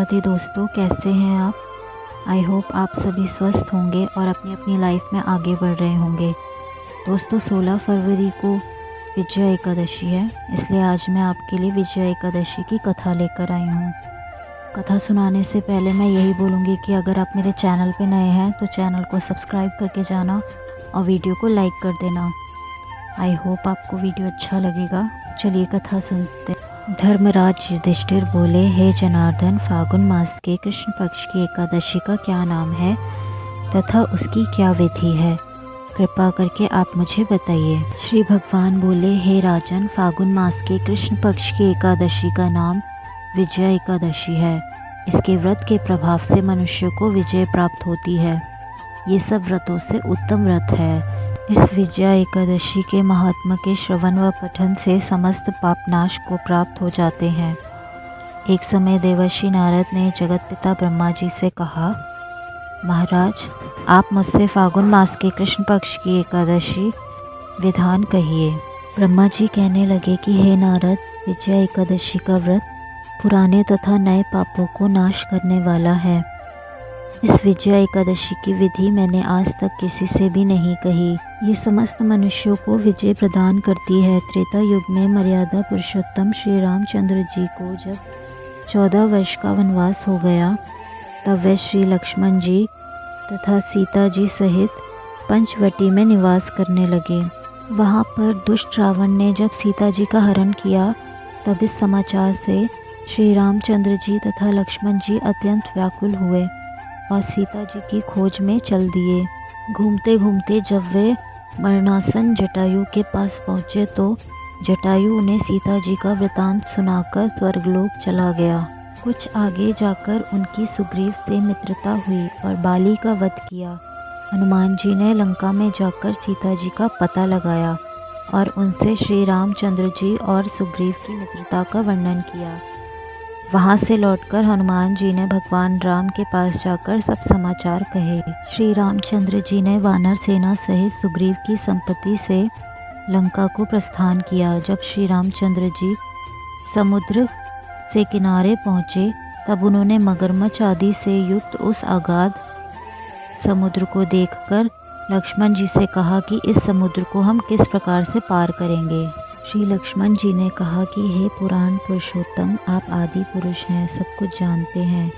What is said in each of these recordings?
राधे दोस्तों, कैसे हैं आप। आई होप आप सभी स्वस्थ होंगे और अपनी अपनी लाइफ में आगे बढ़ रहे होंगे। दोस्तों 16 फरवरी को विजया एकादशी है, इसलिए आज मैं आपके लिए विजया एकादशी की कथा लेकर आई हूँ। कथा सुनाने से पहले मैं यही बोलूँगी कि अगर आप मेरे चैनल पे नए हैं तो चैनल को सब्सक्राइब करके जाना और वीडियो को लाइक कर देना। आई होप आपको वीडियो अच्छा लगेगा। चलिए कथा सुनते हैं। धर्मराज युधिष्ठिर बोले, हे जनार्दन, फागुन मास के कृष्ण पक्ष की एकादशी का क्या नाम है तथा उसकी क्या विधि है, कृपा करके आप मुझे बताइए। श्री भगवान बोले, हे राजन, फागुन मास के कृष्ण पक्ष की एकादशी का नाम विजया एकादशी है। इसके व्रत के प्रभाव से मनुष्य को विजय प्राप्त होती है। ये सब व्रतों से उत्तम व्रत है। इस विजया एकादशी के महात्मा के श्रवण व पठन से समस्त पापनाश को प्राप्त हो जाते हैं। एक समय देवर्षि नारद ने जगत पिता ब्रह्मा जी से कहा, महाराज, आप मुझसे फागुन मास के कृष्ण पक्ष की एकादशी विधान कहिए। ब्रह्मा जी कहने लगे कि हे नारद, विजया एकादशी का व्रत पुराने तथा नए पापों को नाश करने वाला है। इस विजया एकादशी की विधि मैंने आज तक किसी से भी नहीं कही। ये समस्त मनुष्यों को विजय प्रदान करती है। त्रेता युग में मर्यादा पुरुषोत्तम श्री रामचंद्र जी को जब 14 वर्ष का वनवास हो गया, तब वे श्री लक्ष्मण जी तथा सीता जी सहित पंचवटी में निवास करने लगे। वहाँ पर दुष्ट रावण ने जब सीता जी का हरण किया, तब इस समाचार से श्री रामचंद्र जी तथा लक्ष्मण जी अत्यंत व्याकुल हुए और सीता जी की खोज में चल दिए। घूमते घूमते जब वे मरणासन जटायु के पास पहुँचे तो जटायु उन्हें सीता जी का वृतांत सुनाकर स्वर्गलोक चला गया। कुछ आगे जाकर उनकी सुग्रीव से मित्रता हुई और बाली का वध किया। हनुमान जी ने लंका में जाकर सीता जी का पता लगाया और उनसे श्री रामचंद्र जी और सुग्रीव की मित्रता का वर्णन किया। वहाँ से लौटकर हनुमान जी ने भगवान राम के पास जाकर सब समाचार कहे। श्री रामचंद्र जी ने वानर सेना सहित सुग्रीव की संपत्ति से लंका को प्रस्थान किया। जब श्री रामचंद्र जी समुद्र से किनारे पहुँचे, तब उन्होंने मगरमच्छ आदि से युक्त उस अगाध समुद्र को देखकर लक्ष्मण जी से कहा कि इस समुद्र को हम किस प्रकार से पार करेंगे। श्री लक्ष्मण जी ने कहा कि हे पुराण पुरुषोत्तम, आप आदि पुरुष हैं, सब कुछ जानते हैं।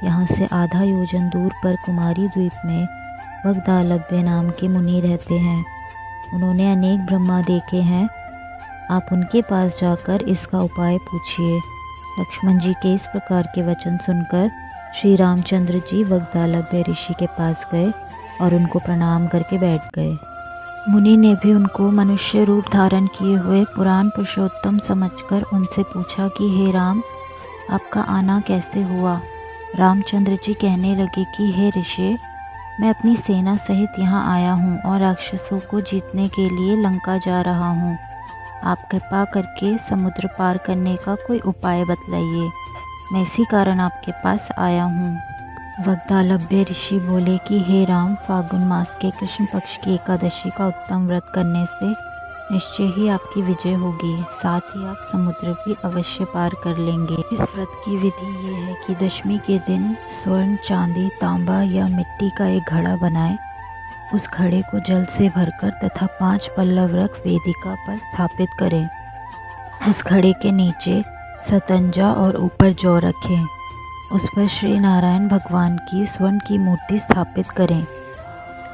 यहाँ से आधा योजन दूर पर कुमारी द्वीप में वग्दालभ्य नाम के मुनि रहते हैं। उन्होंने अनेक ब्रह्मा देखे हैं। आप उनके पास जाकर इसका उपाय पूछिए। लक्ष्मण जी के इस प्रकार के वचन सुनकर श्री रामचंद्र जी वग्दालभ्य ऋषि के पास गए और उनको प्रणाम करके बैठ गए। मुनि ने भी उनको मनुष्य रूप धारण किए हुए पुराण पुरुषोत्तम समझकर उनसे पूछा कि हे राम, आपका आना कैसे हुआ। रामचंद्र जी कहने लगे कि हे ऋषि, मैं अपनी सेना सहित यहाँ आया हूँ और राक्षसों को जीतने के लिए लंका जा रहा हूँ। आप कृपा करके समुद्र पार करने का कोई उपाय बतलाइए। मैं इसी कारण आपके पास आया हूँ। वग्दालभ्य ऋषि बोले कि हे राम, फागुन मास के कृष्ण पक्ष की एकादशी का उत्तम व्रत करने से निश्चय ही आपकी विजय होगी। साथ ही आप समुद्र भी अवश्य पार कर लेंगे। इस व्रत की विधि ये है कि दशमी के दिन स्वर्ण, चांदी, तांबा या मिट्टी का एक घड़ा बनाएं। उस घड़े को जल से भरकर तथा 5 पल्लव रख वेदिका पर स्थापित करें। उस घड़े के नीचे सतंजा और ऊपर जौ रखें। उस पर श्री नारायण भगवान की स्वर्ण की मूर्ति स्थापित करें।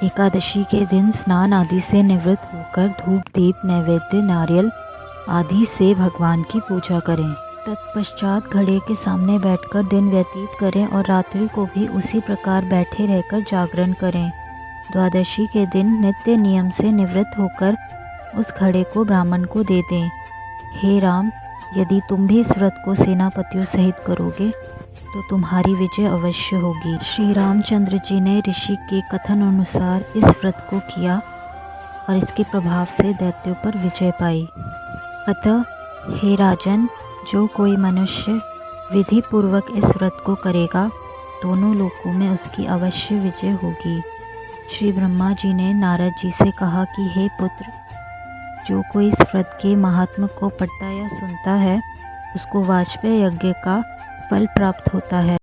एकादशी के दिन स्नान आदि से निवृत्त होकर धूप, दीप, नैवेद्य, नारियल आदि से भगवान की पूजा करें। तत्पश्चात घड़े के सामने बैठकर दिन व्यतीत करें और रात्रि को भी उसी प्रकार बैठे रहकर जागरण करें। द्वादशी के दिन नित्य नियम से निवृत्त होकर उस घड़े को ब्राह्मण को दे दें। हे राम, यदि तुम भी इस व्रत को सेनापतियों सहित करोगे तो तुम्हारी विजय अवश्य होगी। श्री रामचंद्र जी ने ऋषि के कथन अनुसार इस व्रत को किया और इसके प्रभाव से दैत्यों पर विजय पाई। अतः हे राजन, जो कोई मनुष्य विधि पूर्वक इस व्रत को करेगा, दोनों लोकों में उसकी अवश्य विजय होगी। श्री ब्रह्मा जी ने नारद जी से कहा कि हे पुत्र, जो कोई इस व्रत के महात्म्य को पढ़ता या सुनता है, उसको वाजपेय यज्ञ का फल प्राप्त होता है।